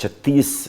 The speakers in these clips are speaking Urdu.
36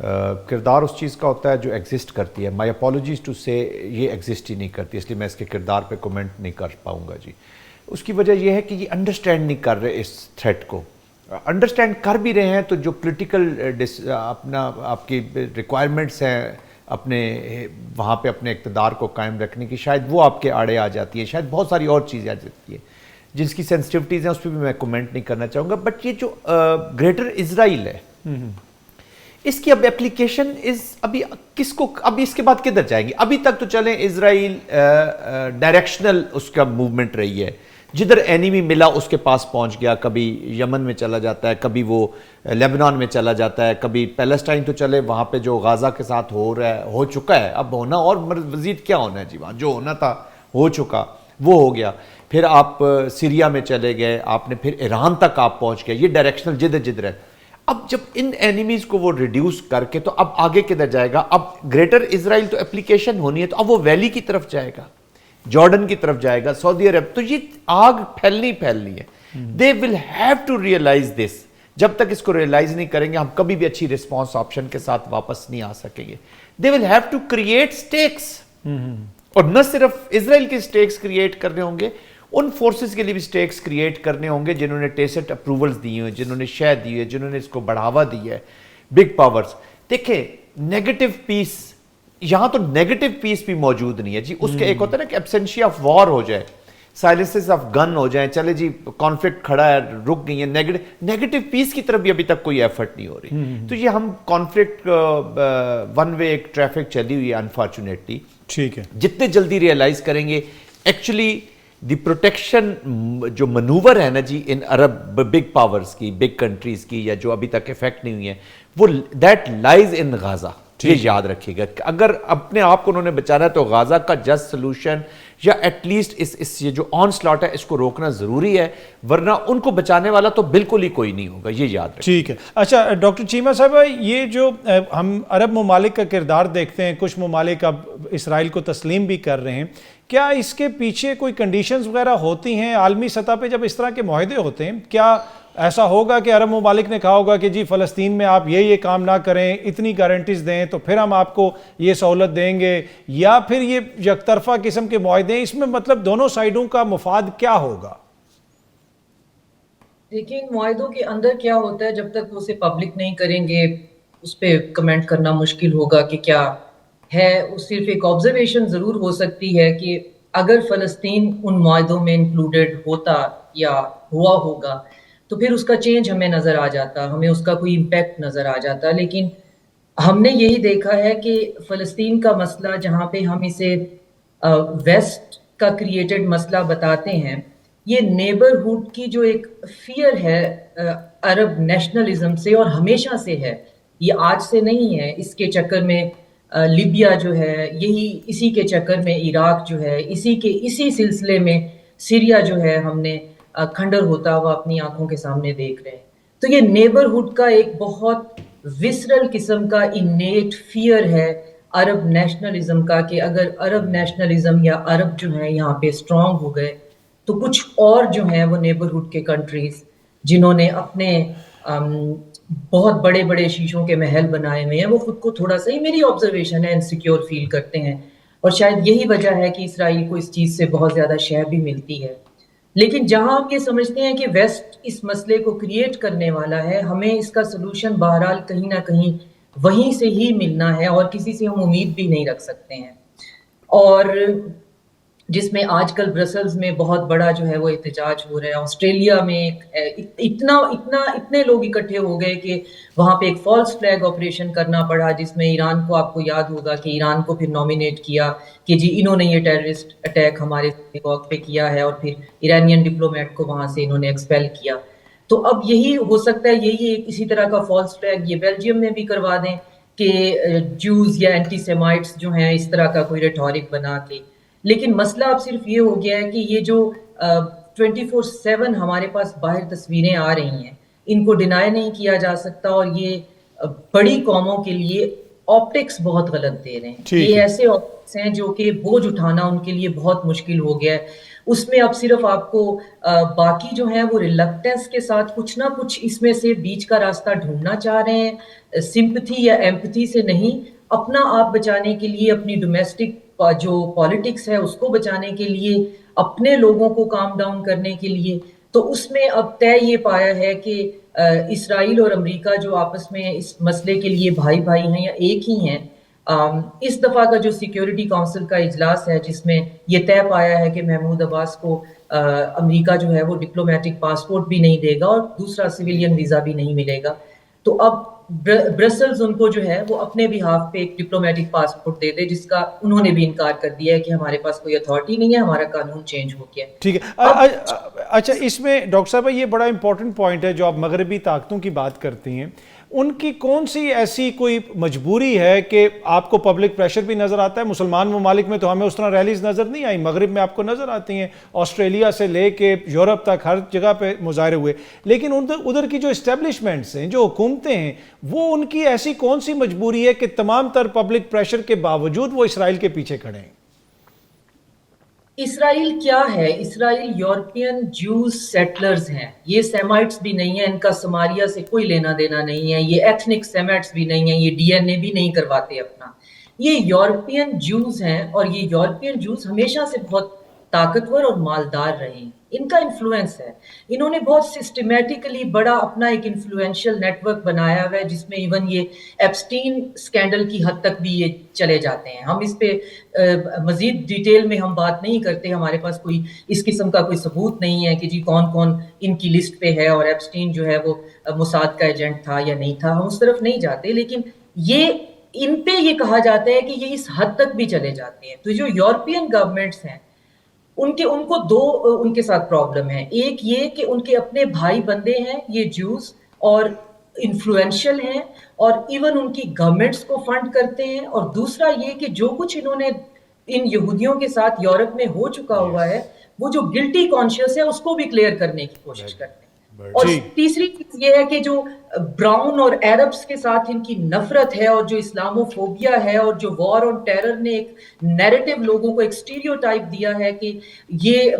کردار اس چیز کا ہوتا ہے جو ایگزسٹ کرتی ہے. مائی اپالوجیز ٹو سے یہ ایگزسٹ ہی نہیں کرتی, اس لیے میں اس کے کردار پہ کومنٹ نہیں کر پاؤں گا جی. اس کی وجہ یہ ہے کہ یہ انڈرسٹینڈ نہیں کر رہے اس تھریٹ کو. انڈرسٹینڈ کر بھی رہے ہیں تو جو پولیٹیکل اپنا آپ کی ریکوائرمنٹس ہیں اپنے وہاں پہ اپنے اقتدار کو قائم رکھنے کی, شاید وہ آپ کے آڑے آ جاتی ہیں, شاید بہت ساری اور چیزیں آ جاتی ہیں جس کی سینسٹیوٹیز ہیں, اس پہ بھی میں کومنٹ نہیں کرنا چاہوں گا. بٹ یہ جو گریٹر اسرائیل ہے اس کی اب اپلیکیشن ابھی کس کو, ابھی اس کے بعد کدھر جائیں گے؟ ابھی تک تو چلیں اسرائیل ڈائریکشنل اس کا موومنٹ رہی ہے, جدھر اینیمی ملا اس کے پاس پہنچ گیا, کبھی یمن میں چلا جاتا ہے, کبھی وہ لیبنان میں چلا جاتا ہے, کبھی پیلسٹائن تو چلے وہاں پہ جو غازہ کے ساتھ ہو چکا ہے, اب ہونا اور مزید کیا ہونا ہے جی, وہاں جو ہونا تھا ہو چکا وہ ہو گیا. پھر آپ سیریا میں چلے گئے, آپ نے پھر ایران تک آپ پہنچ گئے, یہ ڈائریکشنل جدھر ہے. اب جب ان اینیمیز کو وہ ریڈیوس کر کے تو اب آگے کدھر جائے گا؟ اب گریٹر اسرائیل تو اپلیکیشن ہونی ہے, تو اب وہ ویلی کی طرف جائے گا, جارڈن کی طرف جائے گا, سعودی عرب. تو یہ آگ پھیلنی ہے. دے ول ہیو ٹو ریئلائز دس. جب تک اس کو ریئلائز نہیں کریں گے ہم کبھی بھی اچھی رسپانس آپشن کے ساتھ واپس نہیں آ سکیں گے. They will have to create stakes, اور نہ صرف اسرائیل کے سٹیکس کریٹ کرنے ہوں گے, ان فورسز کے لیے بھی سٹیکس کریٹ کرنے ہوں گے جنہوں نے ٹیسٹ اپروولز دی ہوئے, جنہوں نے شے دی ہے, جنہوں نے اس کو بڑھاوا دی ہے, بگ پاورز. دیکھیں نیگیٹو پیس, یہاں تو نیگیٹو پیس بھی موجود نہیں ہے جی. اس کے ایک ہوتا ہے نا کہ ایبسینشیا آف وار ہو جائے, سائلنسز آف گن ہو جائیں, چلے جی کانفلکٹ کھڑا ہے, رک گئی ہے, نیگیٹو پیس کی طرف بھی ابھی تک کوئی ایفرٹ نہیں ہو رہی. تو یہ ہم کانفلکٹ ون وے ایک ٹریفک چلی ہوئی ہے انفارچونیٹلی. ٹھیک ہے, جتنے جلدی ریئلائز کریں گے ایکچولی دی پروٹیکشن جو منوور ہے نا جی ان عرب بگ پاورز کی, بگ کنٹریز کی, یا جو ابھی تک افیکٹ نہیں ہوئی ہیں, وہ دیٹ لائز ان غازہ. یہ یاد رکھیے گا کہ اگر اپنے آپ کو انہوں نے بچانا ہے تو غازہ کا جسٹ سلوشن یا ایٹ لیسٹ اس یہ جو آن سلاٹ ہے اس کو روکنا ضروری ہے, ورنہ ان کو بچانے والا تو بالکل ہی کوئی نہیں ہوگا, یہ یاد رکھیں. ٹھیک ہے. اچھا ڈاکٹر چیمہ صاحب, یہ جو ہم عرب ممالک کا کردار دیکھتے ہیں, کچھ ممالک اب اسرائیل کو تسلیم بھی کر رہے ہیں, کیا اس کے پیچھے کوئی کنڈیشنز وغیرہ ہوتی ہیں عالمی سطح پہ جب اس طرح کے معاہدے ہوتے ہیں؟ کیا ایسا ہوگا کہ عرب ممالک نے کہا ہوگا کہ جی فلسطین میں آپ یہ کام نہ کریں, اتنی گارنٹیز دیں تو پھر ہم آپ کو یہ سہولت دیں گے, یا پھر یہ یک طرفہ قسم کے معاہدے ہیں, اس میں مطلب دونوں سائیڈوں کا مفاد کیا ہوگا؟ دیکھیں معاہدوں کے اندر کیا ہوتا ہے, جب تک وہ اسے پبلک نہیں کریں گے اس پہ کمنٹ کرنا مشکل ہوگا کہ کیا ہے. صرف ایک آبزرویشن ضرور ہو سکتی ہے کہ اگر فلسطین ان معاہدوں میں انکلوڈیڈ ہوتا یا ہوا ہوگا تو پھر اس کا چینج ہمیں نظر آ جاتا, ہمیں اس کا کوئی امپیکٹ نظر آ جاتا. لیکن ہم نے یہی دیکھا ہے کہ فلسطین کا مسئلہ جہاں پہ ہم اسے ویسٹ کا کریٹڈ مسئلہ بتاتے ہیں, یہ نیبرہڈ کی جو ایک فیئر ہے عرب نیشنلزم سے, اور ہمیشہ سے ہے, یہ آج سے نہیں ہے. اس کے چکر میں لیبیا جو ہے, اسی کے چکر میں عراق جو ہے, اسی سلسلے میں سیریا جو ہے ہم نے کھنڈر ہوتا ہوا اپنی آنکھوں کے سامنے دیکھ رہے ہیں. تو یہ نیبرہڈ کا ایک بہت وسرل قسم کا انیٹ فیئر ہے عرب نیشنلزم کا, کہ اگر عرب نیشنلزم یا عرب جو ہیں یہاں پہ اسٹرانگ ہو گئے تو کچھ اور جو ہیں وہ نیبرہڈ کے کنٹریز جنہوں نے اپنے بہت بڑے بڑے شیشوں کے محل بنائے ہوئے ہیں, وہ خود کو تھوڑا سا ہی, میری آبزرویشن ہے, انسیکیور فیل کرتے ہیں. اور شاید یہی وجہ ہے کہ اسرائیل کو اس چیز سے بہت زیادہ شے بھی ملتی ہے. لیکن جہاں ہم یہ سمجھتے ہیں کہ ویسٹ اس مسئلے کو کریٹ کرنے والا ہے, ہمیں اس کا سلوشن بہرحال کہیں نہ کہیں وہیں سے ہی ملنا ہے, اور کسی سے ہم امید بھی نہیں رکھ سکتے ہیں. اور جس میں آج کل برسلز میں بہت بڑا جو ہے وہ احتجاج ہو رہا ہے, آسٹریلیا میں اتنے لوگ اکٹھے ہو گئے کہ وہاں پہ ایک فالس فلیگ آپریشن کرنا پڑا, جس میں ایران کو, آپ کو یاد ہوگا کہ ایران کو پھر نامینیٹ کیا کہ جی انہوں نے یہ ٹیررسٹ اٹیک ہمارے سینیگوگ پہ کیا ہے, اور پھر ایرانین ڈپلومیٹ کو وہاں سے انہوں نے ایکسپیل کیا. تو اب یہی ہو سکتا ہے, یہی ایک اسی طرح کا فالس فلیگ یہ بیلجیم میں بھی کروا دیں کہ جوز یا اینٹی سیمائٹس جو ہیں اس طرح کا کوئی ریٹورک بنا کے. لیکن مسئلہ اب صرف یہ ہو گیا ہے کہ یہ جو 24/7 ہمارے پاس باہر تصویریں آ رہی ہیں, ان کو ڈینائی نہیں کیا جا سکتا, اور یہ بڑی قوموں کے لیے آپٹکس بہت غلط دے رہے ہیں. یہ ایسے آپٹکس ہیں جو کہ بوجھ اٹھانا ان کے لیے بہت مشکل ہو گیا ہے. اس میں اب صرف آپ کو باقی جو ہیں وہ ریلکٹنس کے ساتھ کچھ نہ کچھ اس میں سے بیچ کا راستہ ڈھونڈنا چاہ رہے ہیں، سمپتھی یا ایمپتھی سے نہیں، اپنا آپ بچانے کے لیے، اپنی ڈومیسٹک جو پالیٹکس ہے اس کو بچانے کے لیے، اپنے لوگوں کو کام ڈاؤن کرنے کے لیے۔ تو اس میں اب طے یہ پایا ہے کہ اسرائیل اور امریکہ جو آپس میں اس مسئلے کے لیے بھائی بھائی ہیں یا ایک ہی ہیں، اس دفعہ کا جو سیکیورٹی کونسل کا اجلاس ہے جس میں یہ طے پایا ہے کہ محمود عباس کو امریکہ جو ہے وہ ڈپلومیٹک پاسپورٹ بھی نہیں دے گا اور دوسرا سویلین ویزا بھی نہیں ملے گا، تو اب برسلز ان کو جو ہے وہ اپنے بہاف پہ ایک ڈپلومیٹک پاسپورٹ دے دے، جس کا انہوں نے بھی انکار کر دیا ہے کہ ہمارے پاس کوئی اتھارٹی نہیں ہے، ہمارا قانون چینج ہو گیا ہے۔ ٹھیک ہے، اچھا اس میں ڈاکٹر صاحب یہ بڑا امپورٹنٹ پوائنٹ ہے جو آپ مغربی طاقتوں کی بات کرتی ہیں، ان کی کون سی ایسی کوئی مجبوری ہے کہ آپ کو پبلک پریشر بھی نظر آتا ہے؟ مسلمان ممالک میں تو ہمیں اس طرح ریلیز نظر نہیں آئی، مغرب میں آپ کو نظر آتی ہیں، آسٹریلیا سے لے کے یورپ تک ہر جگہ پہ مظاہرے ہوئے، لیکن ادھر کی جو اسٹیبلشمنٹس ہیں، جو حکومتیں ہیں، وہ ان کی ایسی کون سی مجبوری ہے کہ تمام تر پبلک پریشر کے باوجود وہ اسرائیل کے پیچھے کھڑے ہیں؟ اسرائیل کیا ہے؟ اسرائیل یورپین جوز سیٹلرز ہیں، یہ سیمائٹس بھی نہیں ہیں، ان کا سماریہ سے کوئی لینا دینا نہیں ہے، یہ ایتھنک سیمائٹس بھی نہیں ہیں، یہ ڈی این اے بھی نہیں کرواتے اپنا، یہ یورپین جوز ہیں، اور یہ یورپین جوز ہمیشہ سے بہت طاقتور اور مالدار رہے ہیں، ان کا انفلوئنس ہے، انہوں نے بہت سسٹمیٹکلی بڑا اپنا ایک انفلوئنشل نیٹ ورک بنایا ہوا ہے، جس میں ایون یہ ایپسٹین سکینڈل کی حد تک بھی یہ چلے جاتے ہیں۔ ہم اس پہ مزید ڈیٹیل میں ہم بات نہیں کرتے، ہمارے پاس کوئی اس قسم کا کوئی ثبوت نہیں ہے کہ جی کون کون ان کی لسٹ پہ ہے اور ایپسٹین جو ہے وہ موساد کا ایجنٹ تھا یا نہیں تھا، ہم اس طرف نہیں جاتے، لیکن یہ ان پہ یہ کہا جاتا ہے کہ یہ اس حد تک بھی چلے جاتے ہیں۔ تو جو یورپین گورنمنٹس ہیں ان کو دو ان کے ساتھ پرابلم ہے، ایک یہ کہ ان کے اپنے بھائی بندے ہیں یہ جوز اور انفلوئنشل ہیں اور ایون ان کی گورنمنٹس کو فنڈ کرتے ہیں، اور دوسرا یہ کہ جو کچھ انہوں نے ان یہودیوں کے ساتھ یورپ میں ہو چکا ہوا ہے، وہ جو گلٹی کانشیس ہے اس کو بھی کلیئر کرنے کی کوشش کرتے ہیں۔ اور تیسری چیز یہ ہے کہ جو براؤن اور عربس کے ساتھ ان کی نفرت ہے اور جو اسلامو فوبیا ہے اور جو وار آن ٹیرر نے ایک نیریٹو لوگوں کو ایک اسٹیریوٹائپ دیا ہے کہ یہ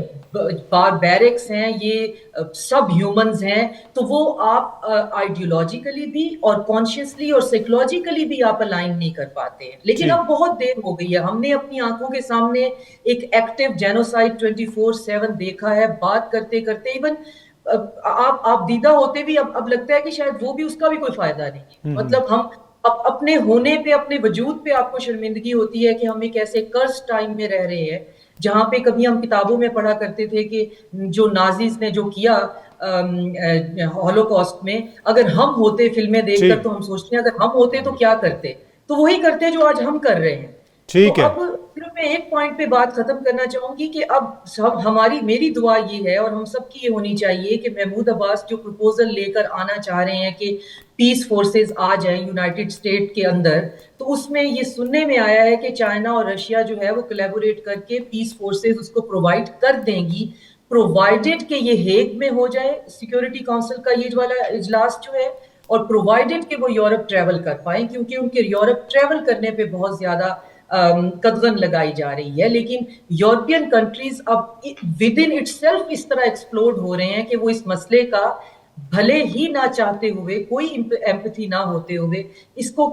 باربیرکس ہیں، یہ سب ہیومنز ہیں، تو وہ آپ آئیڈیولوجیکلی بھی اور کانشیسلی اور سائیکولوجیکلی بھی آپ الائن نہیں کر پاتے ہیں۔ لیکن اب بہت دیر ہو گئی ہے، ہم نے اپنی آنکھوں کے سامنے ایک ایکٹیو جینوسائیڈ 24/7 دیکھا ہے، بات کرتے کرتے ایون آپ دیدہ ہوتے بھی اب لگتا ہے کہ شاید وہ بھی اس کا بھی کوئی فائدہ نہیں ہے، مطلب ہم اپنے ہونے پہ، اپنے وجود پہ آپ کو شرمندگی ہوتی ہے کہ ہم ایک ایسے کرس ٹائم میں رہ رہے ہیں جہاں پہ کبھی ہم کتابوں میں پڑھا کرتے تھے کہ جو نازیز نے جو کیا ہولوکاسٹ میں، اگر ہم ہوتے فلمیں دیکھ کر تو ہم سوچتے ہیں اگر ہم ہوتے تو کیا کرتے، تو وہی کرتے جو آج ہم کر رہے ہیں۔ ٹھیک ہے، اب صرف میں ایک پوائنٹ پہ بات ختم کرنا چاہوں گی کہ اب میری دعا یہ ہے اور ہم سب کی یہ ہونی چاہیے کہ محمود عباس جو پروپوزل لے کر آنا چاہ رہے ہیں کہ پیس فورسز آ جائیں یونائٹڈ اسٹیٹ کے اندر، تو اس میں یہ سننے میں آیا ہے کہ چائنا اور رشیا جو ہے وہ کولیبوریٹ کر کے پیس فورسز اس کو پرووائڈ کر دیں گی، پرووائڈڈ کہ یہ ہیگ میں ہو جائے سیکیورٹی کونسل کا یہ والا اجلاس جو ہے، اور پرووائڈڈ کہ وہ یورپ ٹریول کر پائیں، کیونکہ ان کے یورپ ٹریول کرنے پہ بہت زیادہ قدغن لگائی جا رہی ہے، لیکن یورپین کنٹریز اب ود ان اٹ سیلف اس طرح ایکسپلوڈ ہو رہے ہیں کہ وہ اس مسئلے کا بھلے ہی نہ چاہتے ہوئے، کوئی ایمپتھی نہ ہوتے ہوئے اس کو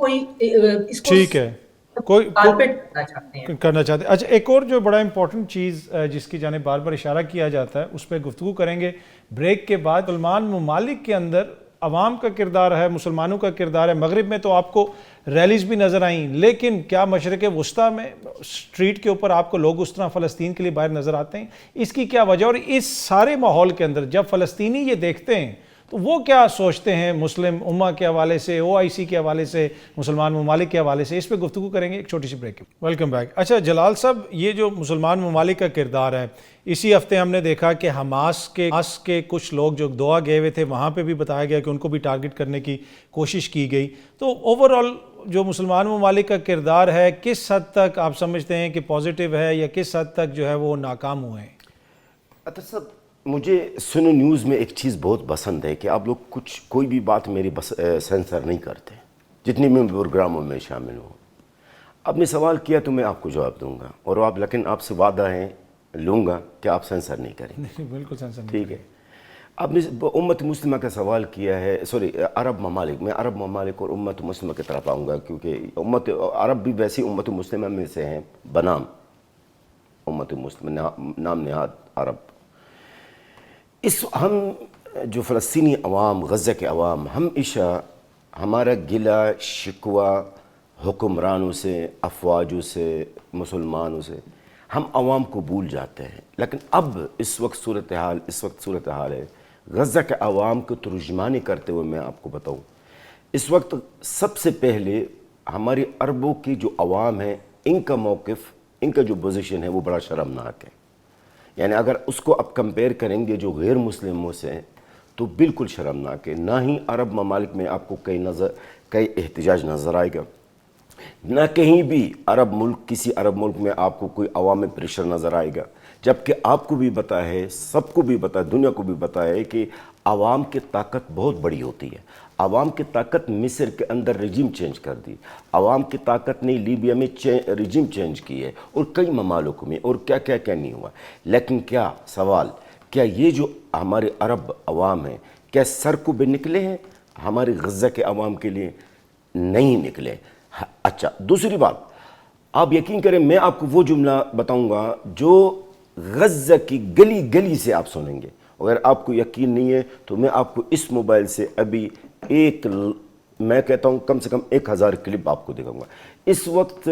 ٹھیک ہے کرنا چاہتے ہیں۔ اچھا ایک اور جو بڑا امپورٹنٹ چیز جس کی جانب بار بار اشارہ کیا جاتا ہے اس پہ گفتگو کریں گے بریک کے بعد۔ مسلمان ممالک کے اندر عوام کا کردار ہے، مسلمانوں کا کردار ہے، مغرب میں تو آپ کو ریلیز بھی نظر آئیں، لیکن کیا مشرق وسطیٰ میں اسٹریٹ کے اوپر آپ کو لوگ اس طرح فلسطین کے لیے باہر نظر آتے ہیں؟ اس کی کیا وجہ؟ اور اس سارے ماحول کے اندر جب فلسطینی یہ دیکھتے ہیں تو وہ کیا سوچتے ہیں مسلم امہ کے حوالے سے، OIC کے حوالے سے، مسلمان ممالک کے حوالے سے؟ اس پہ گفتگو کریں گے ایک چھوٹی سی بریک۔ Welcome back. اچھا جلال صاحب، یہ جو مسلمان ممالک کا کردار ہے، اسی ہفتے ہم نے دیکھا کہ حماس کے کچھ لوگ جو دوحہ گئے ہوئے تھے وہاں پہ بھی بتایا گیا کہ ان کو بھی ٹارگٹ کرنے کی کوشش کی گئی، تو اوورآل جو مسلمان ممالک کا کردار ہے کس حد تک آپ سمجھتے ہیں کہ پازیٹیو ہے یا کس حد تک جو ہے وہ ناکام ہوئے ہیں؟ اطہر صاحب، مجھے سنو نیوز میں ایک چیز بہت پسند ہے کہ آپ لوگ کوئی بھی بات میری سینسر نہیں کرتے، جتنی میں پروگراموں میں شامل ہوں۔ آپ نے سوال کیا تو میں آپ کو جواب دوں گا، اور لیکن آپ سے وعدہ ہے لوں گا کہ آپ سینسر نہیں کریں گے. بالکل سینسر نہیں. ٹھیک ہے. آپ نے امت مسلمہ کا سوال کیا ہے, سوری عرب ممالک, میں عرب ممالک اور امت مسلمہ کی طرف آؤں گا کیونکہ امت عرب بھی ویسی امت مسلمہ میں سے ہیں بنام امت مسلمہ, نام نہاد عرب. ہم جو فلسطینی عوام, غزہ کے عوام, ہمیشہ ہمارا گلہ شکوہ حکمرانوں سے, افواجوں سے, مسلمانوں سے, ہم عوام کو بھول جاتے ہیں. لیکن اب اس وقت صورتحال ہے غزہ کے عوام کو ترجمانی کرتے ہوئے میں آپ کو بتاؤں, اس وقت سب سے پہلے ہماری عربوں کی جو عوام ہیں, ان کا موقف, ان کا جو پوزیشن ہے وہ بڑا شرمناک ہے. یعنی اگر اس کو اب کمپیئر کریں گے جو غیر مسلموں سے تو بالکل شرمناک ہے. نہ ہی عرب ممالک میں آپ کو کئی احتجاج نظر آئے گا, نہ کہیں بھی کسی عرب ملک میں آپ کو کوئی عوامی پریشر نظر آئے گا. جبکہ آپ کو بھی پتہ ہے, سب کو بھی پتہ ہے, دنیا کو بھی پتہ ہے کہ عوام کی طاقت بہت بڑی ہوتی ہے. عوام کی طاقت مصر کے اندر رجیم چینج کر دی, عوام کی طاقت نے لیبیا میں رجیم چینج کی ہے, اور کئی ممالک میں, اور کیا کیا نہیں ہوا. لیکن کیا یہ جو ہمارے عرب عوام ہیں, کیا سر کو بھی نکلے ہیں ہمارے غزہ کے عوام کے لیے؟ نہیں نکلے. اچھا, دوسری بات, آپ یقین کریں میں آپ کو وہ جملہ بتاؤں گا جو غزہ کی گلی گلی سے آپ سنیں گے. اگر آپ کو یقین نہیں ہے تو میں آپ کو اس موبائل سے ابھی میں کہتا ہوں کم سے کم 1000 کلپ آپ کو دکھاؤں گا. اس وقت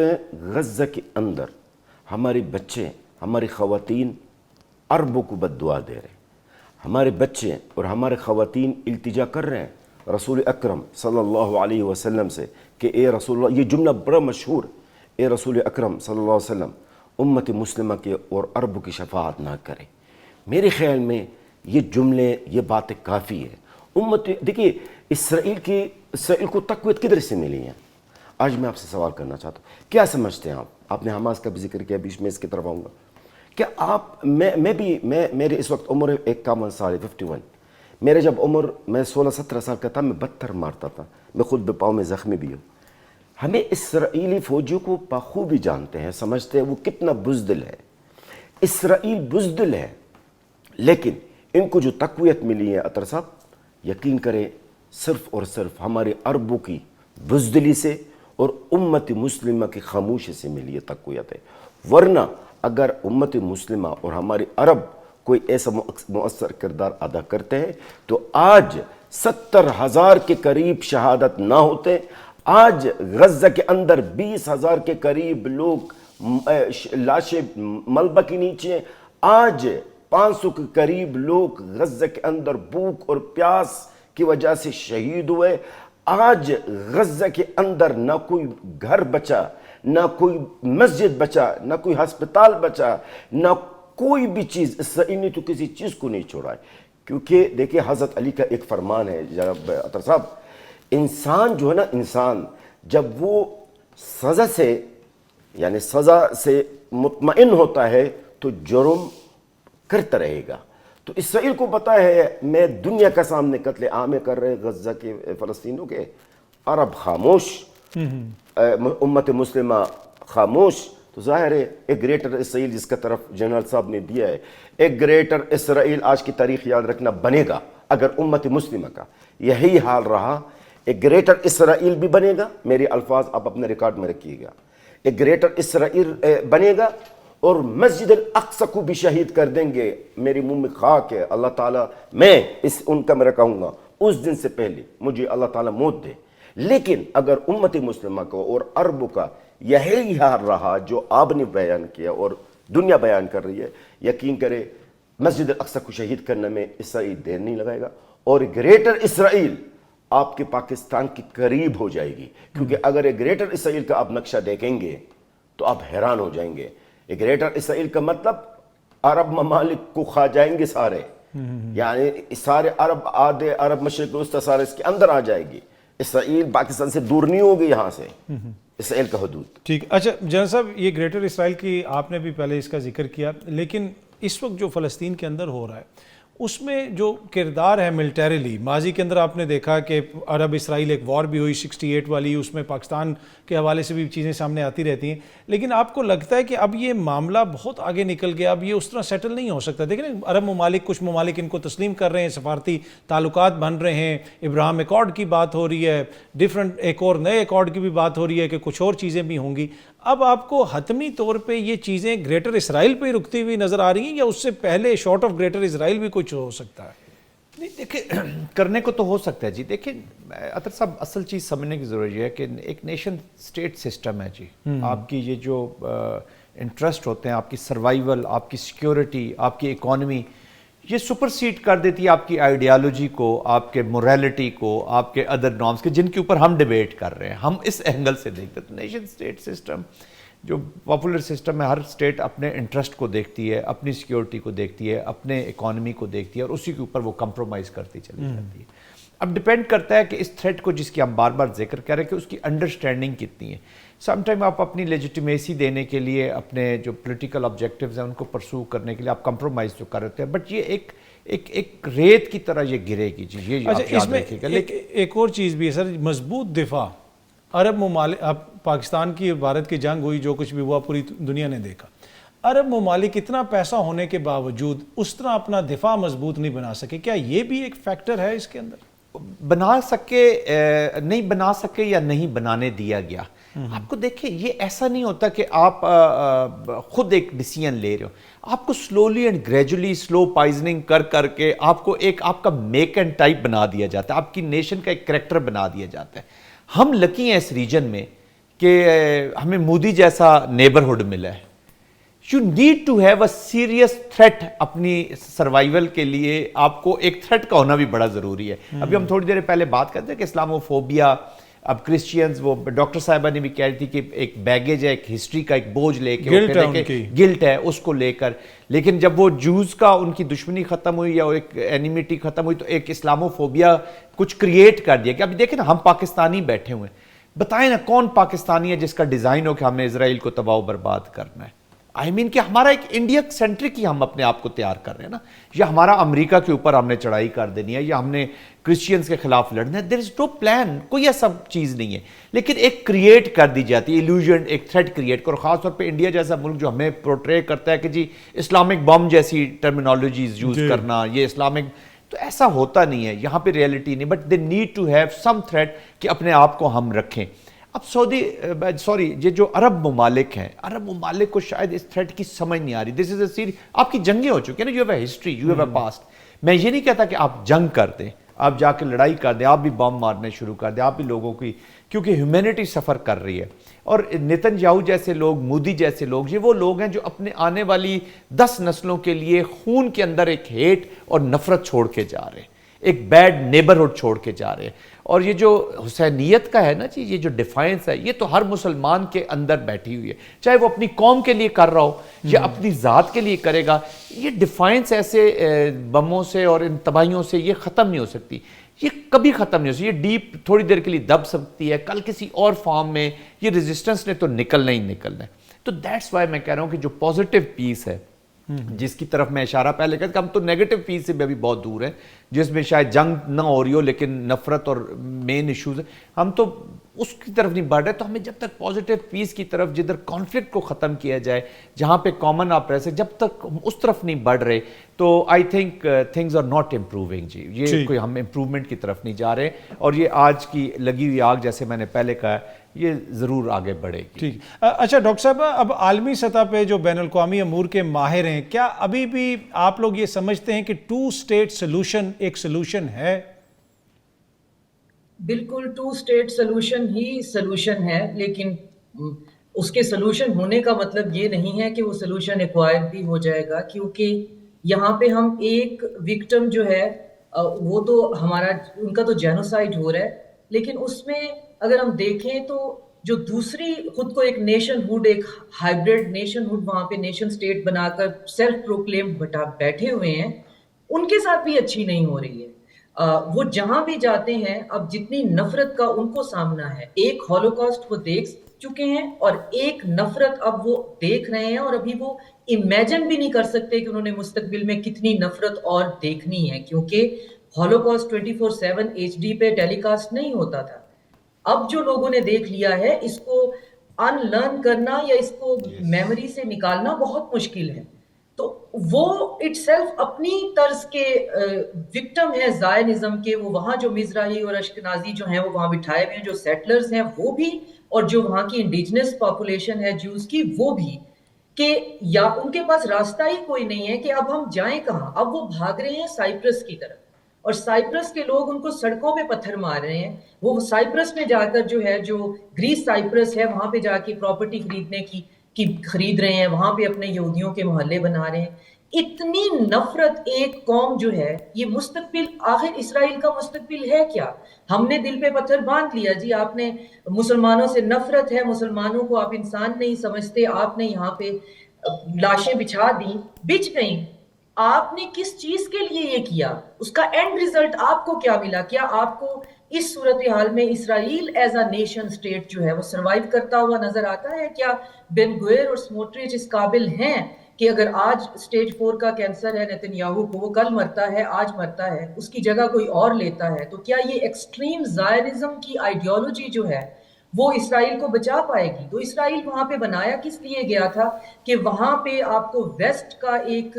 غزہ کے اندر ہمارے بچے, ہماری خواتین عربوں کو بد دعا دے رہے ہیں. ہمارے بچے اور ہمارے خواتین التجا کر رہے ہیں رسول اکرم صلی اللہ علیہ وسلم سے کہ اے رسول اللہ, یہ جملہ بڑا مشہور, اے رسول اکرم صلی اللہ علیہ وسلم امت مسلمہ کے اور عربوں کی شفاعت نہ کرے. میرے خیال میں یہ جملے, یہ باتیں کافی ہے. دیکھیے اسرائیل کو تقویت کدھر سے ملی ہے؟ آج میں آپ سے سوال کرنا چاہتا ہوں, کیا سمجھتے ہیں آپ نے حماس کا بھی ذکر کیا, بیچ میں اس کی طرف آؤں گا. کیا آپ میرے اس وقت عمر 51 سال ہے, 51. میرے جب عمر میں 16-17 سال کا تھا, میں پتھر مارتا تھا, میں خود پاؤں میں زخمی بھی ہوں. ہمیں اسرائیلی فوجیوں کو بخوبی جانتے ہیں, سمجھتے ہیں وہ کتنا بزدل ہے. اسرائیل بزدل ہے, لیکن ان کو جو تقویت ملی ہے اطہر صاحب, یقین کریں صرف اور صرف ہمارے عربوں کی بزدلی سے اور امت مسلمہ کی خاموشی سے ملی ہے تقویت ہے. ورنہ اگر امت مسلمہ اور ہمارے عرب کوئی ایسا مؤثر کردار ادا کرتے ہیں تو آج 70,000 کے قریب شہادت نہ ہوتے. آج غزہ کے اندر 20,000 کے قریب لوگ لاشیں ملبہ کے نیچے, آج 500 کے قریب لوگ غزہ کے اندر بھوک اور پیاس کی وجہ سے شہید ہوئے. آج غزہ کے اندر نہ کوئی گھر بچا, نہ کوئی مسجد بچا, نہ کوئی ہسپتال بچا, نہ کوئی بھی چیز. اسرائیل نے تو کسی چیز کو نہیں چھوڑا ہے. کیونکہ دیکھیں حضرت علی کا ایک فرمان ہے جناب اطہر صاحب, انسان جو ہے نا, انسان جب وہ سزا سے مطمئن ہوتا ہے تو جرم کرتا رہے گا. تو اسرائیل کو پتہ ہے میں دنیا کا سامنے قتل عام کر رہے غزہ کے فلسطینیوں کے, عرب خاموش, امت مسلمہ خاموش. تو ظاہر ہے ایک گریٹر اسرائیل جس کا طرف جنرل صاحب نے دیا ہے, ایک گریٹر اسرائیل آج کی تاریخ یاد رکھنا بنے گا اگر امت مسلمہ کا یہی حال رہا. ایک گریٹر اسرائیل بھی بنے گا, میرے الفاظ آپ اپنے ریکارڈ میں رکھیے گا, ایک گریٹر اسرائیل بنے گا اور مسجد الاقصی کو بھی شہید کر دیں گے. میرے منہ میں خاک ہے, اللہ تعالیٰ میں ان کا میں رکھوں گا اس دن سے پہلے مجھے اللہ تعالیٰ موت دے. لیکن اگر امت مسلمہ کو اور عربوں کا یہی حال رہا جو آپ نے بیان کیا اور دنیا بیان کر رہی ہے, یقین کرے مسجد الاقصی کو شہید کرنے میں اسرائیل دیر نہیں لگائے گا, اور گریٹر اسرائیل آپ کے پاکستان کے قریب ہو جائے گی. کیونکہ اگر ایک گریٹر اسرائیل کا آپ نقشہ دیکھیں گے تو آپ حیران ہو جائیں گے. ایک گریٹر اسرائیل کا مطلب عرب ممالک کو کھا جائیں گے سارے, یعنی سارے عرب, آدھے عرب مشرق وسطی سارے اس کے اندر آ جائے گی. اسرائیل پاکستان سے دور نہیں ہوگی یہاں سے اسرائیل کا حدود. ٹھیک. اچھا جنرل صاحب, یہ گریٹر اسرائیل کی آپ نے بھی پہلے اس کا ذکر کیا, لیکن اس وقت جو فلسطین کے اندر ہو رہا ہے اس میں جو کردار ہے ملٹریلی، ماضی کے اندر آپ نے دیکھا کہ عرب اسرائیل ایک وار بھی ہوئی 68 والی، اس میں پاکستان کے حوالے سے بھی چیزیں سامنے آتی رہتی ہیں، لیکن آپ کو لگتا ہے کہ اب یہ معاملہ بہت آگے نکل گیا، اب یہ اس طرح سیٹل نہیں ہو سکتا؟ دیکھیں عرب ممالک، کچھ ممالک ان کو تسلیم کر رہے ہیں، سفارتی تعلقات بن رہے ہیں، ابراہم ایکارڈ کی بات ہو رہی ہے، ڈیفرنٹ ایک اور نئے ایکارڈ کی بھی بات ہو رہی ہے کہ کچھ اور چیزیں بھی ہوں گی۔ اب آپ کو حتمی طور پہ یہ چیزیں گریٹر اسرائیل پہ رکتی ہوئی نظر آ رہی ہیں، یا اس سے پہلے شارٹ آف گریٹر اسرائیل بھی کچھ ہو سکتا ہے؟ نہیں دیکھیں، کرنے کو تو ہو سکتا ہے جی۔ دیکھیں اطہر صاحب، اصل چیز سمجھنے کی ضروری ہے کہ ایک نیشن سٹیٹ سسٹم ہے جی، آپ کی یہ جو انٹرسٹ ہوتے ہیں، آپ کی سروائیول، آپ کی سیکیورٹی، آپ کی اکانومی، یہ سپرسیڈ کر دیتی ہے آپ کی آئیڈیالوجی کو، آپ کے موریلٹی کو، آپ کے ادر نارمز کے، جن کے اوپر ہم ڈیبیٹ کر رہے ہیں۔ ہم اس اینگل سے دیکھتے ہیں تو نیشن سٹیٹ سسٹم جو پاپولر سسٹم ہے، ہر سٹیٹ اپنے انٹرسٹ کو دیکھتی ہے، اپنی سیکیورٹی کو دیکھتی ہے، اپنے اکانومی کو دیکھتی ہے، اور اسی کے اوپر وہ کمپرومائز کرتی چلی جاتی ہے۔ اب ڈیپینڈ کرتا ہے کہ اس تھریٹ کو، جس کی ہم بار بار ذکر کر رہے ہیں، کہ اس کی انڈرسٹینڈنگ کتنی ہے۔ سم ٹائم آپ اپنی لیجیٹیمیسی دینے کے لیے، اپنے جو پولیٹیکل آبجیکٹیوز ہیں ان کو پرسو کرنے کے لیے آپ کمپرومائز تو کر رہے ہیں، بٹ یہ ایک ریت کی طرح یہ گرے گی جی، یہ آپ یاد رکھیے گا۔ لیکن ایک اور چیز بھی ہے سر، مضبوط دفاع عرب ممالک، اب پاکستان کی بھارت کی جنگ ہوئی، جو کچھ بھی ہوا پوری دنیا نے دیکھا، عرب ممالک اتنا پیسہ ہونے کے باوجود اس طرح اپنا دفاع مضبوط نہیں بنا سکے، کیا یہ بھی ایک فیکٹر ہے اس کے اندر؟ نہیں بنا سکے یا نہیں بنانے دیا گیا۔ آپ کو دیکھیں، یہ ایسا نہیں ہوتا کہ آپ خود ایک ڈیسیژن لے رہے ہو، آپ کو سلولی اینڈ گریجولی سلو پائزننگ کر کے آپ کو ایک آپ کا میک اینڈ ٹائپ بنا دیا جاتا ہے، آپ کی نیشن کا ایک کریکٹر بنا دیا جاتا ہے۔ ہم لکی ہیں اس ریجن میں کہ ہمیں مودی جیسا نیبرہڈ ملا ہے۔ You need to have a serious threat اپنی سروائیول کے لیے، آپ کو ایک تھریٹ کا ہونا بھی بڑا ضروری ہے۔ ابھی ہم تھوڑی دیر پہلے بات کرتے ہیں کہ اسلاموفوبیا، اب کرسچینز، وہ ڈاکٹر صاحبہ نے بھی کہہ رہی تھی کہ ایک بیگیج ہے، ایک ہسٹری کا ایک بوجھ لے کے، گلٹ ہے اس کو لے کر، لیکن جب وہ جوز کا ان کی دشمنی ختم ہوئی یا ایک اینیمیٹی ختم ہوئی، تو ایک اسلاموفوبیا کچھ کریٹ کر دیا کہ ابھی دیکھیں نا، ہم پاکستانی بیٹھے ہوئے ہیں، بتائیں نا کون پاکستانی ہے جس کا ڈیزائن ہو کہ ہمیں اسرائیل کو تباہ و برباد کرنا ہے؟ کہ ہمارا ایک انڈیا سینٹرک ہی ہم اپنے آپ کو تیار کر رہے ہیں نا، یا ہمارا امریکہ کے اوپر ہم نے چڑھائی کر دینی ہے، یا ہم نے کرسچینز کے خلاف لڑنا ہے۔ دیر از نو پلان، کوئی ایسا چیز نہیں ہے، لیکن ایک کریٹ کر دی جاتی ہے ایلوژن، ایک تھریٹ کریٹ کرو، خاص طور پہ انڈیا جیسا ملک جو ہمیں پورٹرے کرتا ہے کہ جی اسلامک بم جیسی ٹرمینالوجیز یوز کرنا، یہ اسلامک، تو ایسا ہوتا نہیں ہے، یہاں پہ ریئلٹی نہیں، but they need to have some threat کہ اپنے آپ کو ہم رکھیں۔ اب یہ جو عرب ممالک ہیں، عرب ممالک کو شاید اس تھریٹ کی سمجھ نہیں آ رہی۔ دس از اے سیریس، آپ کی جنگیں ہو چکی ہیں نا، you have a history, you have a past. میں یہ نہیں کہتا کہ آپ جنگ کر دیں، آپ جا کے لڑائی کر دیں، آپ بھی بم مارنے شروع کر دیں، آپ بھی لوگوں کی، کیونکہ ہیومینٹی سفر کر رہی ہے۔ اور نیتن یاہو جیسے لوگ، مودی جیسے لوگ، یہ وہ لوگ ہیں جو اپنے آنے والی 10 نسلوں کے لیے خون کے اندر ایک ہیٹ اور نفرت چھوڑ کے جا رہے ہیں، ایک بیڈ نیبرہڈ چھوڑ کے جا رہے ہیں۔ اور یہ جو حسینیت کا ہے نا جی، یہ جو ڈیفائنس ہے، یہ تو ہر مسلمان کے اندر بیٹھی ہوئی ہے، چاہے وہ اپنی قوم کے لیے کر رہا ہو یا اپنی ذات کے لیے کرے گا۔ یہ ڈیفائنس ایسے بموں سے اور ان تباہیوں سے یہ ختم نہیں ہو سکتی، یہ کبھی ختم نہیں ہو سکتی۔ یہ ڈیپ تھوڑی دیر کے لیے دب سکتی ہے، کل کسی اور فارم میں یہ ریزسٹنس نے تو نکلنا ہی نکلنا ہے۔ تو دیٹس وائی میں کہہ رہا ہوں کہ جو پازیٹیو پیس ہے، جس کی طرف میں اشارہ پہلے کہا کہ ہم تو نیگیٹو پیس سے بھی ابھی بہت دور ہیں، جس میں شاید جنگ نہ ہو رہی ہو لیکن نفرت اور مین ایشوز ہیں، ہم تو اس کی طرف نہیں بڑھ رہے۔ تو ہمیں جب تک پازیٹیو پیس کی طرف، جدھر کانفلکٹ کو ختم کیا جائے، جہاں پہ کامن آپ رہ سکتے، جب تک ہم اس طرف نہیں بڑھ رہے، تو I think things are not improving جی، یہ کوئی ہم امپروومنٹ کی طرف نہیں جا رہے، اور یہ آج کی لگی ہوئی آگ، جیسے میں نے پہلے کہا، یہ ضرور آگے بڑھے گی۔ ٹھیک، اچھا ڈاکٹر صاحب، اب عالمی سطح پہ جو بین الاقوامی امور کے ماہر ہیں، کیا ابھی بھی آپ لوگ یہ سمجھتے ہیں کہ 2 اسٹیٹ سلوشن ایک سلوشن ہے؟ بالکل 2 اسٹیٹ سلوشن ہی سلوشن ہے، لیکن اس کے سلوشن ہونے کا مطلب یہ نہیں ہے کہ وہ سلوشن ایکوائر بھی ہو جائے گا، کیونکہ یہاں پہ ہم ایک وکٹم جو ہے وہ تو ہمارا، ان کا تو جینوسائڈ ہو رہا ہے، لیکن اس میں اگر ہم دیکھیں تو جو دوسری خود کو ایک نیشن ہوڈ، ایک ہائیبریڈ نیشن ہوڈ وہاں پہ نیشن سٹیٹ بنا کر سیلف پروکلیم بیٹھے ہوئے ہیں، ان کے ساتھ بھی اچھی نہیں ہو رہی ہے۔ وہ جہاں بھی جاتے ہیں، اب جتنی نفرت کا ان کو سامنا ہے، ایک ہولوکاسٹ وہ دیکھ چکے ہیں اور ایک نفرت اب وہ دیکھ رہے ہیں، اور ابھی وہ امیجن بھی نہیں کر سکتے کہ انہوں نے مستقبل میں کتنی نفرت اور دیکھنی ہے، کیونکہ ہولوکاسٹ 24/7 HD پہ ٹیلی کاسٹ نہیں ہوتا تھا. اب جو لوگوں نے دیکھ لیا ہے اس کو ان لرن کرنا یا اس کو میموری سے نکالنا بہت مشکل ہے. تو وہ اٹ سیلف اپنی طرز کے وکٹم ہے زائنزم کے. وہ وہاں جو مزراہی اور اشکنازی جو ہیں وہ وہاں بٹھائے ہوئے ہیں، جو سیٹلرز ہیں وہ بھی، اور جو وہاں کی انڈیجنس پاپولیشن ہے جوز کی وہ بھی، کہ یا ان کے پاس راستہ ہی کوئی نہیں ہے کہ اب ہم جائیں کہاں. اب وہ بھاگ رہے ہیں سائپرس کی طرف، اور سائپرس کے لوگ ان کو سڑکوں پہ پتھر مار رہے ہیں. وہ سائپرس میں جا کر جو ہے، جو گریس سائپرس ہے، وہاں پہ جا کے پراپرٹی خریدنے کی خرید رہے ہیں، وہاں پہ اپنے یہودیوں کے محلے بنا رہے ہیں. اتنی نفرت ایک قوم جو ہے، یہ مستقبل آخر اسرائیل کا مستقبل ہے کیا؟ ہم نے دل پہ پتھر باندھ لیا جی، آپ نے مسلمانوں سے نفرت ہے، مسلمانوں کو آپ انسان نہیں سمجھتے، آپ نے یہاں پہ لاشیں بچھا دیں، بچ گئیں. آپ نے کس چیز کے لیے یہ کیا؟ اس کا اینڈ ریزلٹ آپ کو کیا ملا؟ کیا آپ کو اس صورتحال میں اسرائیل ایز اے نیشن سٹیٹ جو ہے وہ سروائیو کرتا ہوا نظر آتا ہے؟ کیا بن گوئر اور سموٹریچ اس قابل ہیں کہ اگر آج سٹیج 4 کا کینسر ہے نیتن یاہو کو، وہ کل مرتا ہے، آج مرتا ہے، اس کی جگہ کوئی اور لیتا ہے، تو کیا یہ ایکسٹریم زائرزم کی آئیڈیالوجی جو ہے وہ اسرائیل کو بچا پائے گی؟ تو اسرائیل وہاں پہ بنایا کس لیے گیا تھا کہ وہاں پہ آپ کو ویسٹ کا ایک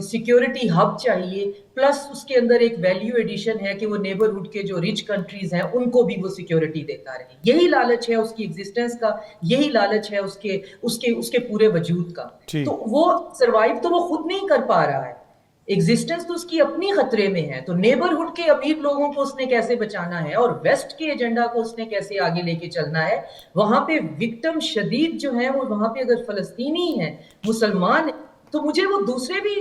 سیکیورٹی ہب چاہیے، پلس اس کے اندر ایک ویلیو ایڈیشن ہے کہ وہ نیبرہڈ کے جو رچ کنٹریز ہیں ان کو بھی وہ سیکیورٹی دیتا رہے. یہی لالچ ہے اس کی ایگزسٹنس کا، یہی لالچ ہے اس کے پورے وجود کا. تو وہ سروائیو تو وہ خود نہیں کر پا رہا ہے، ایگزسٹنس تو اس کی اپنی خطرے میں ہے. تو نیبرہڈ کے امیر لوگوں کو اس نے کیسے بچانا ہے، اور ویسٹ کے ایجنڈا کو اس نے کیسے آگے لے کے چلنا ہے. وہاں پہ وکٹم شدید جو ہیں وہ وہاں پہ اگر فلسطینی ہیں، مسلمان ہیں، تو مجھے وہ دوسرے بھی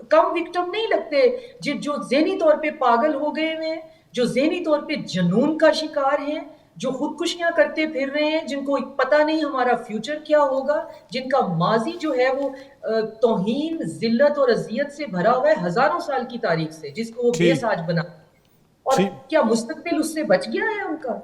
کم وکٹم نہیں لگتے جو ذہنی طور پہ پاگل ہو گئے ہیں، جو ذہنی طور پہ جنون کا شکار ہیں، جو خودکشیاں کرتے پھر رہے ہیں، جن کو پتہ نہیں ہمارا فیوچر کیا ہوگا، جن کا ماضی جو ہے وہ توہین، ذلت اور اذیت سے بھرا ہوا ہے ہزاروں سال کی تاریخ سے، جس کو وہ بیس آج بنا. اور کیا مستقبل اس سے بچ گیا ہے ان کا؟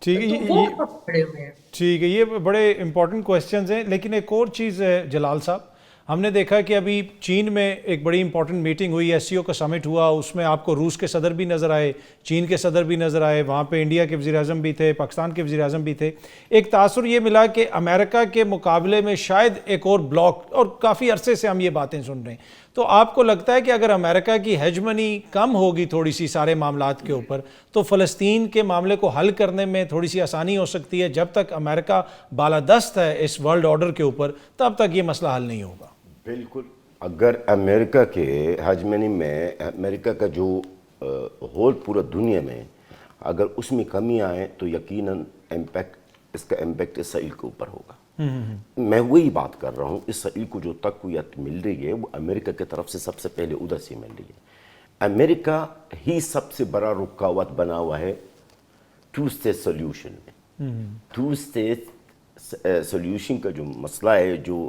ٹھیک ہے، تو وہ کہاں کھڑے ہوئے ہیں؟ ٹھیک ہے، یہ بڑے امپورٹنٹ کویسچنز ہیں. لیکن ایک اور چیز ہے جلال صاحب، ہم نے دیکھا کہ ابھی چین میں ایک بڑی امپورٹنٹ میٹنگ ہوئی، SCO کا سمٹ ہوا، اس میں آپ کو روس کے صدر بھی نظر آئے، چین کے صدر بھی نظر آئے، وہاں پہ انڈیا کے وزیر اعظم بھی تھے، پاکستان کے وزیر اعظم بھی تھے. ایک تاثر یہ ملا کہ امریکہ کے مقابلے میں شاید ایک اور بلاک، اور کافی عرصے سے ہم یہ باتیں سن رہے ہیں، تو آپ کو لگتا ہے کہ اگر امریکہ کی ہیجمنی کم ہوگی تھوڑی سی سارے معاملات کے اوپر، تو فلسطین کے معاملے کو حل کرنے میں تھوڑی سی آسانی ہو سکتی ہے؟ جب تک امریکہ بالادست ہے اس ورلڈ آرڈر کے اوپر، تب تک یہ مسئلہ حل نہیں ہوگا. بالکل. اگر امریکہ کے ہیجمنی میں، امریکہ کا جو ہول پورا دنیا میں، اگر اس میں کمی آئے تو یقیناً اس کا امپیکٹ اسرائیل کے اوپر ہوگا. میں وہی بات کر رہا ہوں، اسرائیل کو جو تقویت مل رہی ہے وہ امریکہ کی طرف سے سب سے پہلے ادھر سے مل رہی ہے. امریکہ ہی سب سے بڑا رکاوٹ بنا ہوا ہے ٹو اسٹیٹ سولوشن میں. ٹو اسٹیٹ سولوشن کا جو مسئلہ ہے، جو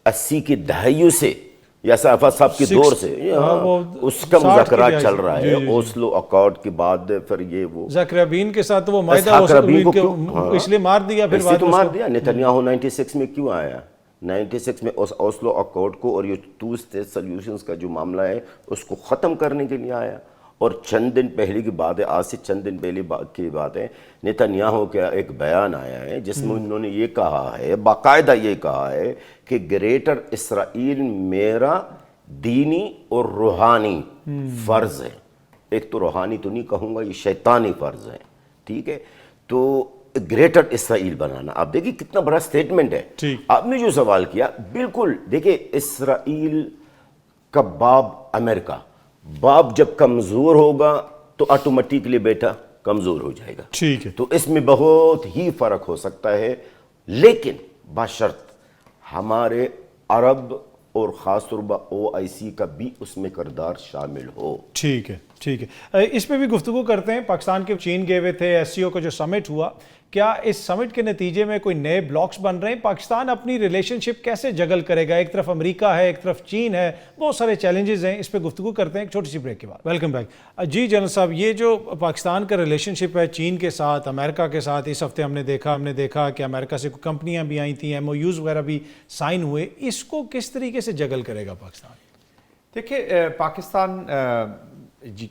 80 کی دہائیوں سے یاسر عرفات صاحب کے دور سے اس کا مذاکرات چل رہا ہے. اوسلو اکارڈ کے بعد پھر یہ وہ ذاکر رابین کے ساتھ وہ معاہدہ اس لیے مار دیا، پھر تو مار دیا. نیتنیاہو 96 میں کیوں آیا؟ 96 میں اوسلو اکارڈ کو اور یہ ٹو اسٹیٹ سولوشنز کا جو معاملہ ہے اس کو ختم کرنے کے لیے آیا. اور چند دن پہلے کی بات ہے، آج سے چند دن پہلے کی بات ہے، نیتنیاہو کا ایک بیان آیا ہے جس میں انہوں نے یہ کہا ہے، باقاعدہ یہ کہا ہے کہ گریٹر اسرائیل میرا دینی اور روحانی فرض ہے. ایک تو روحانی تو نہیں کہوں گا، یہ شیطانی فرض ہے. ٹھیک ہے، تو گریٹر اسرائیل بنانا. آپ دیکھیں کتنا بڑا سٹیٹمنٹ ہے. آپ نے جو سوال کیا، بالکل دیکھیں، اسرائیل کا باب امریکہ، باپ جب کمزور ہوگا تو آٹومیٹکلی بیٹا کمزور ہو جائے گا. ٹھیک ہے، تو اس میں بہت ہی فرق ہو سکتا ہے، لیکن بشرط ہمارے عرب اور خاص طور پر OIC کا بھی اس میں کردار شامل ہو. ٹھیک ہے. ٹھیک ہے، اس پہ بھی گفتگو کرتے ہیں. پاکستان کے چین گئے ہوئے تھے، SCO کا جو سمٹ ہوا، کیا اس سمٹ کے نتیجے میں کوئی نئے بلاکس بن رہے ہیں؟ پاکستان اپنی ریلیشن شپ کیسے جگل کرے گا؟ ایک طرف امریکہ ہے، ایک طرف چین ہے، بہت سارے چیلنجز ہیں. اس پہ گفتگو کرتے ہیں ایک چھوٹی سی بریک کے بعد. Welcome back. جی جنرل صاحب، یہ جو پاکستان کا ریلیشن شپ ہے چین کے ساتھ، امریکہ کے ساتھ، اس ہفتے ہم نے دیکھا کہ امریکہ سے کچھ کمپنیاں بھی آئی تھیں، MOUs وغیرہ بھی سائن ہوئے. اس کو کس طریقے سے جگل کرے گا پاکستان؟ دیکھیے پاکستان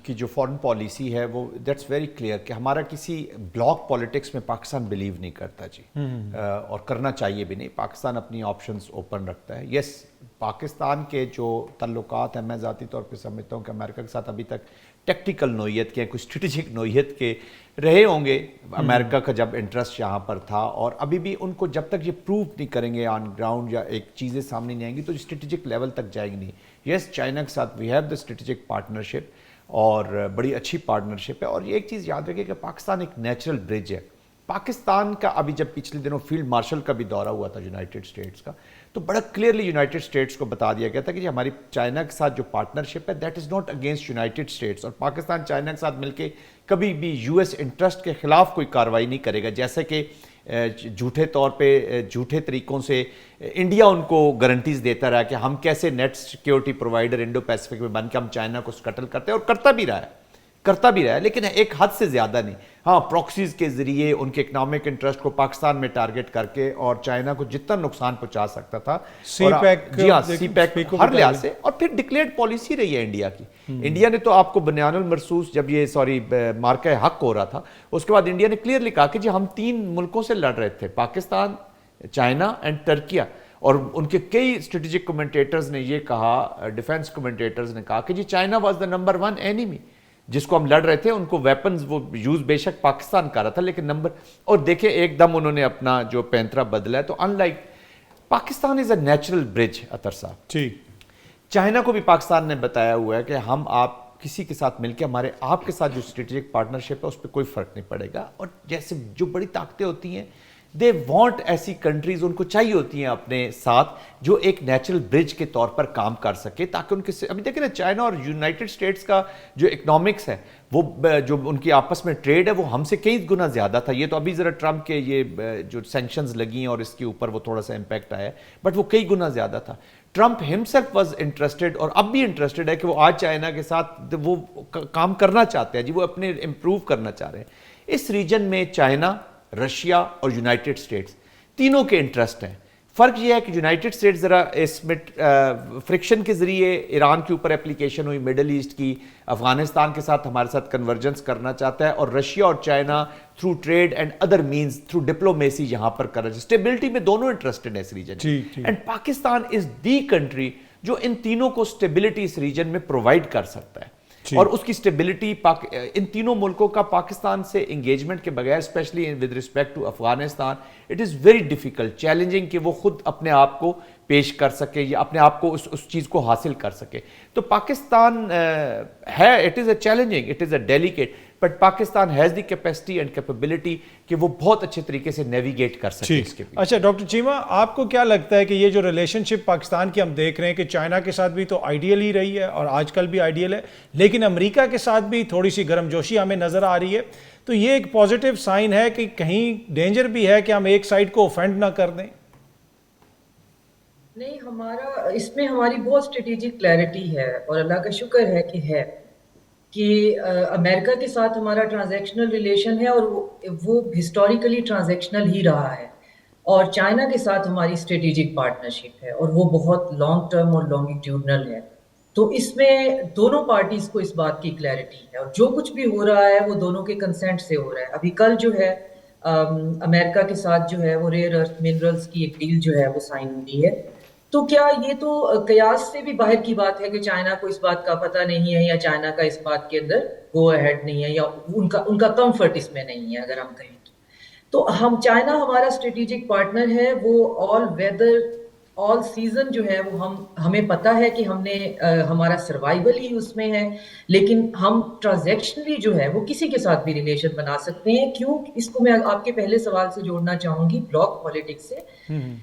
کی جو فارن پالیسی ہے وہ دیٹس ویری کلیئر کہ ہمارا کسی بلاک پالیٹکس میں پاکستان بلیو نہیں کرتا جی، اور کرنا چاہیے بھی نہیں. پاکستان اپنی آپشنز اوپن رکھتا ہے. یس، پاکستان کے جو تعلقات ہیں، میں ذاتی طور پہ سمجھتا ہوں کہ امریکہ کے ساتھ ابھی تک ٹیکٹیکل نوعیت کے، کچھ اسٹریٹجک نوعیت کے رہے ہوں گے. امریکہ کا جب انٹرسٹ یہاں پر تھا، اور ابھی بھی ان کو جب تک یہ پروو نہیں کریں گے آن گراؤنڈ یا ایک چیزیں سامنے نہیں آئیں گی تو اسٹریٹجک لیول تک جائیں گی نہیں. یس، چائنا کے ساتھ we have the strategic partnership, اور بڑی اچھی پارٹنرشپ ہے. اور یہ ایک چیز یاد رکھیں کہ پاکستان ایک نیچرل برج ہے. پاکستان کا ابھی جب پچھلے دنوں فیلڈ مارشل کا بھی دورہ ہوا تھا یونائٹڈ اسٹیٹس کا، تو بڑا کلیئرلی یونائٹڈ اسٹیٹس کو بتا دیا گیا تھا کہ ہماری چائنا کے ساتھ جو پارٹنرشپ ہے that is not against United States, اور پاکستان چائنا کے ساتھ مل کے کبھی بھی US انٹرسٹ کے خلاف کوئی کارروائی نہیں کرے گا. جیسے کہ جھوٹے طور پہ، جھوٹے طریقوں سے انڈیا ان کو گارنٹیز دیتا رہا کہ ہم کیسے net security provider Indo Pacific میں بن کے ہم چائنا کو سکٹل کرتے ہیں، اور کرتا بھی رہا ہے لیکن ایک حد سے زیادہ نہیں. ہاں، پروکسیز کے ذریعے ان کے اکنامک انٹرسٹ کو پاکستان میں ٹارگٹ کر کے، اور چائنا کو جتنا نقصان پہنچا سکتا تھا، سی پیک ہر لحاظ سے. اور پھر ڈکلیئرڈ پالیسی رہی ہے انڈیا کی. انڈیا نے تو آپ کو بنیان المرصوص جب یہ مارکہ حق ہو رہا تھا، اس کے بعد انڈیا نے کلیئرلی کہا کہ جی ہم 3 ملکوں سے لڑ رہے تھے، پاکستان، چائنا اینڈ ٹرکیہ. اور ان کے کئی اسٹریٹجک کمنٹیٹرز نے یہ کہا، ڈیفنس کمنٹیٹرز نے کہا کہ جی China was the number 1 enemy جس کو ہم لڑ رہے تھے. ان کو ویپنز وہ یوز بے شک پاکستان کر رہا تھا لیکن اور دیکھیں ایک دم انہوں نے اپنا جو پینترا بدلا ہے. تو unlike Pakistan is a natural bridge. Athar صاحب، ٹھیک، چائنا کو بھی پاکستان نے بتایا ہوا ہے کہ ہم آپ کسی کے ساتھ مل کے آپ کے ساتھ جو اسٹریٹجک پارٹنرشپ ہے اس پہ کوئی فرق نہیں پڑے گا. اور جیسے جو بڑی طاقتیں ہوتی ہیں دے وانٹ، ایسی کنٹریز ان کو چاہیے ہوتی ہیں اپنے ساتھ جو ایک نیچرل برج کے طور پر کام کر سکے، تاکہ ان کے ابھی دیکھیں نا چائنا اور یونائٹڈ اسٹیٹس کا جو اکنامکس ہے، وہ جو ان کی آپس میں ٹریڈ ہے وہ ہم سے کئی گنا زیادہ تھا. یہ تو ابھی ذرا ٹرمپ کے یہ جو سینکشنز لگی ہیں اور اس کے اوپر وہ تھوڑا سا امپیکٹ آیا ہے، بٹ وہ کئی گنا زیادہ تھا. ٹرمپ ہمسیلف واز انٹرسٹڈ، اور اب بھی انٹرسٹڈ ہے کہ وہ آج چائنا کے ساتھ وہ کام کرنا چاہتے ہیں جی، وہ اپنے امپروو کرنا چاہ رہے ہیں. اس ریجن میں چائنا، رشیا اور یونائٹڈ اسٹیٹس تینوں کے انٹرسٹ ہیں. فرق یہ ہے کہ یونائٹڈ اسٹیٹس ذرا اس میں فرکشن کے ذریعے ایران کے اوپر اپلیکیشن ہوئی، مڈل ایسٹ کی، افغانستان کے ساتھ ہمارے ساتھ کنورجنس کرنا چاہتا ہے، اور رشیا اور China through trade and other means, through diplomacy یہاں پر کر رہا ہے. اسٹیبلٹی میں دونوں انٹرسٹڈ ہیں اس ریجن میں. And Pakistan is the country جو ان تینوں کو اسٹیبلٹی اس ریجن میں پرووائڈ کر سکتا ہے. اور اس کی اسٹیبلٹی ان تینوں ملکوں کا پاکستان سے انگیجمنٹ کے بغیر، especially with respect to Afghanistan, it is very difficult, challenging کہ وہ خود اپنے آپ کو پیش کر سکے یا اپنے آپ کو اس چیز کو حاصل کر سکے. تو پاکستان ہے، it is a challenging, it is a delicate, but Pakistan has the capacity and capability کہ وہ بہت اچھے طریقے سے نیویگیٹ کر سکے اس کے پیچھے. اچھا ڈاکٹر چیمہ، آپ کو کیا لگتا ہے کہ یہ جو ریلیشن شپ پاکستان کی ہم دیکھ رہے ہیں کہ چائنا کے ساتھ بھی تو آئیڈیل ہی رہی ہے اور آج کل بھی آئیڈیل ہے، لیکن امریکہ کے ساتھ بھی تھوڑی سی گرم جوشی ہمیں نظر آ رہی ہے، تو یہ ایک پازیٹیو سائن ہے کہ کہیں ڈینجر بھی ہے کہ ہم ایک سائڈ کو اوفینڈ نہ کر دیں؟ نہیں، اس میں ہماری بہت اسٹریٹجک کلیئرٹی ہے، اور اللہ کا شکر ہے کہ امریکہ کے ساتھ ہمارا ٹرانزیکشنل ریلیشن ہے، اور وہ ہسٹوریکلی ٹرانزیکشنل ہی رہا ہے. اور چائنا کے ساتھ ہماری اسٹریٹجک پارٹنرشپ ہے، اور وہ بہت لانگ ٹرم اور لانگیٹیوڈنل ہے. تو اس میں دونوں پارٹیز کو اس بات کی کلیئرٹی ہے، اور جو کچھ بھی ہو رہا ہے وہ دونوں کے کنسنٹ سے ہو رہا ہے. ابھی کل جو ہے امریکہ کے ساتھ جو ہے وہ ریئر ارتھ منرلز کی ایک ڈیل جو ہے وہ سائن ہوئی ہے. تو کیا یہ تو قیاس سے بھی باہر کی بات ہے کہ چائنا کو اس بات کا پتہ نہیں ہے، یا چائنا کا اس بات کے اندر گو اہیڈ نہیں ہے، یا ان کا کمفرٹ اس میں نہیں ہے اگر ہم کہیں تو چائنا ہمارا اسٹریٹجک پارٹنر ہے. وہ آل ویدر آل سیزن جو ہے وہ ہمیں پتہ ہے کہ ہمارا سروائیول ہی اس میں ہے، لیکن ہم ٹرانزیکشنلی جو ہے وہ کسی کے ساتھ بھی ریلیشن بنا سکتے ہیں. کیوں؟ اس کو میں آپ کے پہلے سوال سے جوڑنا چاہوں گی بلاک پالیٹکس سے،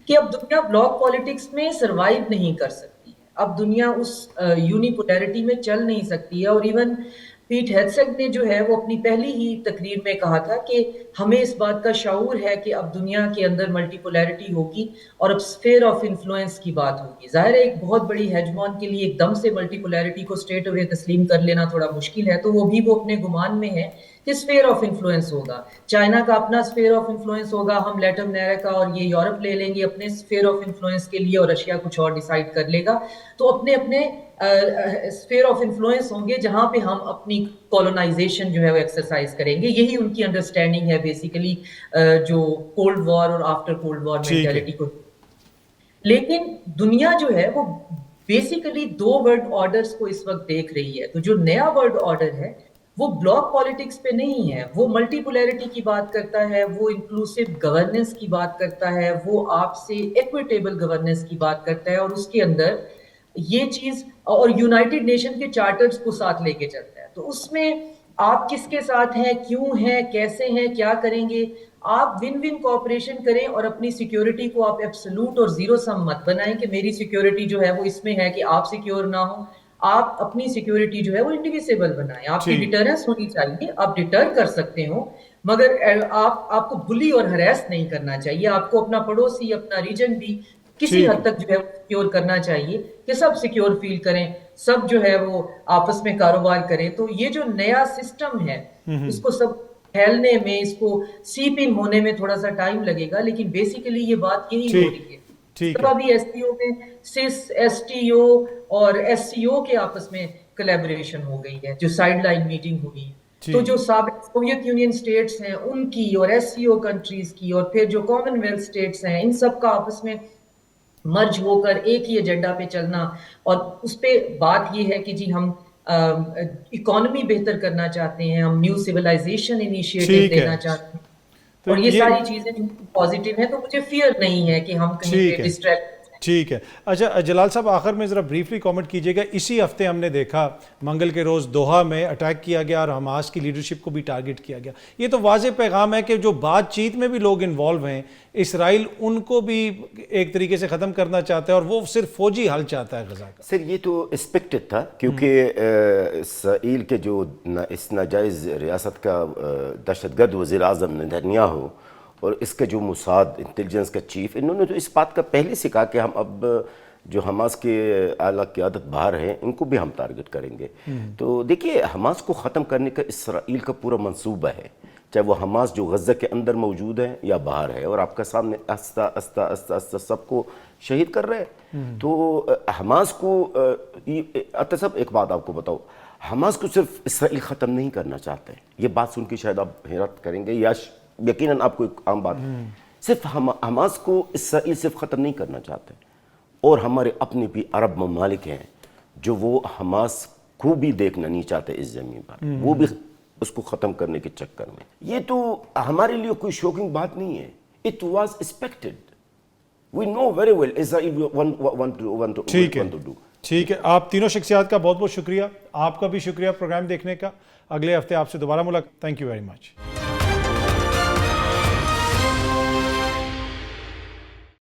کہ اب دنیا بلاک پالیٹکس میں سروائیو نہیں کر سکتی. اب دنیا اس یونیپولرٹی میں چل نہیں سکتی ہے. اور ایون پیٹ ہیگسیگ نے جو ہے وہ اپنی پہلی ہی تقریر میں کہا تھا کہ ہمیں اس بات کا شعور ہے کہ اب دنیا کے اندر ملٹی پولیرٹی ہوگی اور اب اسفیئر آف انفلوئنس کی بات ہوگی. ظاہر ہے ایک بہت بڑی ہیجمون کے لیے ایک دم سے ملٹی پولیرٹی کو اسٹریٹ اوے تسلیم کر لینا تھوڑا مشکل ہے, تو وہ اپنے گمان میں ہے کہ اسفیئر آف انفلوئنس ہوگا. چائنا کا اپنا اسفیئر آف انفلوئنس ہوگا, ہم لیٹن امریکہ اور یہ یورپ لے لیں گے اپنے اسفیئر آف انفلوئنس کے لیے, اور رشیا کچھ اور ڈیسائیڈ کر لے گا. تو اپنے اپنے اسفیئر آف انفلوئنس ہوں گے جہاں پہ ہم اپنی کولونائزیشن جو ہے وہ ایکسرسائز کریں گے. یہی ان کی انڈرسٹینڈنگ ہے بیسیکلی جو کولڈ وار اور آفٹر کولڈ وار مینٹیلٹی کو. لیکن دنیا جو ہے وہ بیسیکلی دو ورلڈ آرڈرز کو اس وقت دیکھ رہی ہے. تو جو نیا ورلڈ آرڈر ہے وہ بلاک پالیٹکس پہ نہیں ہے, وہ ملٹی پولیرٹی کی بات کرتا ہے, وہ انکلوسیو گورننس کی بات کرتا ہے, وہ آپ سے ایکویٹیبل گورننس کی بات کرتا ہے, اور اس کے اندر یہ چیز اور یونائٹڈ نیشن کے چارٹرز کو ساتھ لے کے چلتا ہے. تو اس میں آپ کس کے ساتھ ہیں, کیوں ہیں, کیسے ہیں, کیا کریں گے, آپ ون ون کوآپریشن کریں اور اپنی سیکیورٹی کو آپ ایبسولوٹ اور زیرو سم مت بنائیں کہ میری سیکیورٹی جو ہے وہ اس میں ہے کہ آپ سیکیور نہ ہو. آپ اپنی سیکیورٹی جو ہے وہ انڈیویسیبل بنائیں. آپ کی ڈیٹرنس ہونی چاہیے, آپ ڈیٹر کر سکتے ہو, مگر آپ کو بلی اور ہراس نہیں کرنا چاہیے. آپ کو اپنا پڑوسی, اپنا ریجن بھی کسی حد تک جو ہے سیکیور کرنا چاہیے کہ سب سیکیور فیل کریں, سب جو ہے وہ آپس میں کاروبار کریں. تو یہ جو نیا سسٹم ہے اس کو سب پھیلنے میں, اس کو سیپ ان ہونے میں تھوڑا سا ٹائم لگے گا, لیکن بیسیکلی یہ بات یہی ہو رہی ہے. ابھی ایس ٹی او میں سس ایس ٹی او اور ایس سی او کے آپس میں کولیبوریشن ہو گئی ہے, جو سائیڈ لائن میٹنگ ہوئی ہے. تو جو سابق سوویت یونین سٹیٹس ہیں ان کی اور ایس سی او کنٹریز کی اور پھر جو کامن ویلتھ سٹیٹس ہیں ان سب کا آپس میں مرج ہو کر ایک ہی ایجنڈا پہ چلنا, اور اس پہ بات یہ ہے کہ جی ہم اکانومی بہتر کرنا چاہتے ہیں, ہم نیو سیولائزیشن انیشیٹو دینا چاہتے ہیں, اور یہ ساری چیزیں پازیٹیو ہیں. تو مجھے فیئر نہیں ہے کہ ہم کہیں پہ ڈسٹریکٹ. ٹھیک ہے. اچھا جلال صاحب, آخر میں ذرا بریفلی کامنٹ کیجیے گا. اسی ہفتے ہم نے دیکھا منگل کے روز دوحہ میں اٹیک کیا گیا اور حماس کی لیڈرشپ کو بھی ٹارگٹ کیا گیا. یہ تو واضح پیغام ہے کہ جو بات چیت میں بھی لوگ انوالو ہیں, اسرائیل ان کو بھی ایک طریقے سے ختم کرنا چاہتا ہے اور وہ صرف فوجی حل چاہتا ہے غزہ کا. سر یہ تو ایکسپیکٹڈ تھا, کیونکہ اسرائیل کے جو اس ناجائز ریاست کا دہشت گرد وزیر اعظم نیتنیاہو اور اس کا جو موساد انٹیلیجنس کا چیف, انہوں نے تو اس بات کا پہلے سے کہا کہ ہم اب جو حماس کے اعلیٰ قیادت باہر ہیں ان کو بھی ہم ٹارگٹ کریں گے. تو دیکھیے حماس کو ختم کرنے کا اسرائیل کا پورا منصوبہ ہے, چاہے وہ حماس جو غزہ کے اندر موجود ہے یا باہر ہے, اور آپ کا سامنے آہستہ آہستہ آہستہ آہستہ سب کو شہید کر رہے ہیں. تو حماس کو صاحب ایک بات آپ کو بتاؤ, حماس کو صرف اسرائیل ختم نہیں کرنا چاہتے, یہ بات سن کے شاید آپ حیرت کریں گے یا یقیناً آپ کو ایک عام بات, صرف حماس کو اسرائیل صرف ختم نہیں کرنا چاہتے, اور ہمارے اپنے بھی عرب ممالک ہیں جو وہ حماس کو بھی دیکھنا نہیں چاہتے اس زمین پر, وہ بھی اس کو ختم کرنے کے چکر میں. یہ تو ہمارے لیے کوئی شوکنگ بات نہیں ہے, it was expected. We know very well Israel want to do. ٹھیک ہے. آپ تینوں شخصیات کا بہت بہت شکریہ, آپ کا بھی شکریہ پروگرام دیکھنے کا. اگلے ہفتے آپ سے دوبارہ ملاقات. Thank you very much.